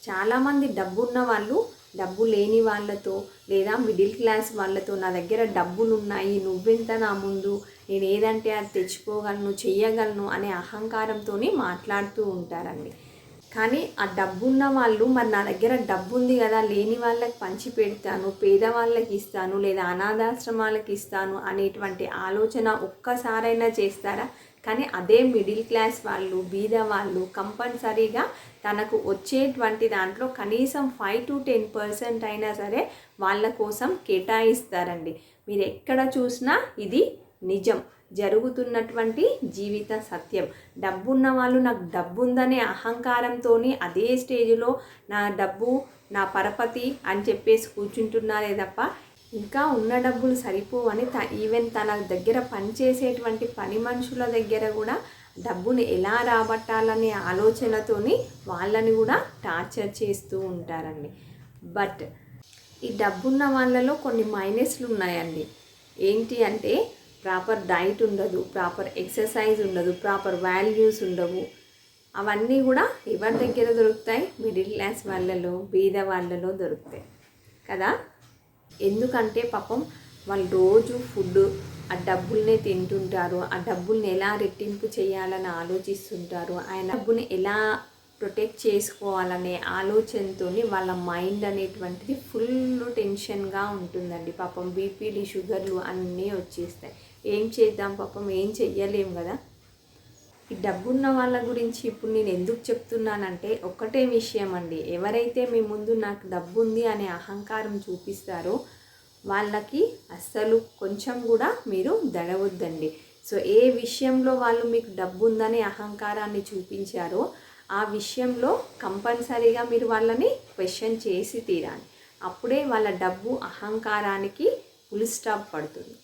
చాలామంది డబ్బున్న వాళ్ళు డబ్బు లేని వాళ్ళతో లేదా మిడిల్ క్లాస్ వాళ్ళతో నా దగ్గర డబ్బులు ఉన్నాయి, నువ్వెంత నా ముందు, నేను ఏదంటే అది తెచ్చుకోగలను, చెయ్యగలను అనే అహంకారంతో మాట్లాడుతూ ఉంటారండి. కానీ ఆ డబ్బున్న వాళ్ళు మరి నా దగ్గర డబ్బు ఉంది కదా, లేని వాళ్ళకి పంచి పెడతాను, పేదవాళ్ళకి ఇస్తాను లేదా అనాథాశ్రమాలకు ఇస్తాను అనేటువంటి ఆలోచన ఒక్కసారైనా చేస్తారా? కానీ అదే మిడిల్ క్లాస్ వాళ్ళు, బీద వాళ్ళు కంపల్సరీగా తనకు వచ్చేటువంటి దాంట్లో కనీసం 5 to 10% అయినా సరే వాళ్ళ కోసం కేటాయిస్తారండి. మీరు ఎక్కడ చూసినా ఇది నిజం, జరుగుతున్నటువంటి జీవిత సత్యం. డబ్బున్న వాళ్ళు నాకు డబ్బు ఉందనే అహంకారంతో అదే స్టేజ్లో నా డబ్బు నా పరపతి అని చెప్పేసి కూర్చుంటున్నారే తప్ప ఇంకా ఉన్న డబ్బులు సరిపోవని ఈవెన్ తన దగ్గర పనిచేసేటువంటి పని మనుషుల దగ్గర కూడా డబ్బుని ఎలా రాబట్టాలనే ఆలోచనతోని వాళ్ళని కూడా టార్చర్ చేస్తూ ఉంటారండి. బట్ ఈ డబ్బున్న వాళ్ళలో కొన్ని మైనస్లు ఉన్నాయండి. ఏంటి అంటే ప్రాపర్ డైట్ ఉండదు, ప్రాపర్ ఎక్సర్సైజ్ ఉండదు, ప్రాపర్ వాల్యూస్ ఉండవు. అవన్నీ కూడా ఎవరి దగ్గర దొరుకుతాయి? మిడిల్ క్లాస్ వాళ్ళలో, బీద వాళ్ళలో దొరుకుతాయి కదా. ఎందుకంటే పాపం వాళ్ళు రోజు ఫుడ్ ఆ డబ్బుల్నే తింటుంటారు, ఆ డబ్బుల్ని ఎలా రెట్టింపు చేయాలని ఆలోచిస్తుంటారు, ఆయన డబ్బుని ఎలా ప్రొటెక్ట్ చేసుకోవాలనే ఆలోచనతో వాళ్ళ మైండ్ అనేటువంటిది ఫుల్ టెన్షన్గా ఉంటుందండి. పాపం బీపీలు, షుగర్లు అన్నీ వచ్చేస్తాయి. ఏం చేద్దాం పాపం, ఏం చెయ్యలేం కదా. ఈ డబ్బున్న వాళ్ళ గురించి ఇప్పుడు నేను ఎందుకు చెప్తున్నానంటే ఒక్కటే విషయం అండి, ఎవరైతే మీ ముందు నాకు డబ్బు ఉంది అనే అహంకారం చూపిస్తారో వాళ్ళకి అస్సలు కొంచెం కూడా మీరు దడవద్దండి. సో ఏ విషయంలో వాళ్ళు మీకు డబ్బు ఉందనే అహంకారాన్ని చూపించారో ఆ విషయంలో కంపల్సరీగా మీరు వాళ్ళని క్వశ్చన్ చేసి తీరాలి. అప్పుడే వాళ్ళ డబ్బు అహంకారానికి ఫుల్ స్టాప్ పడుతుంది.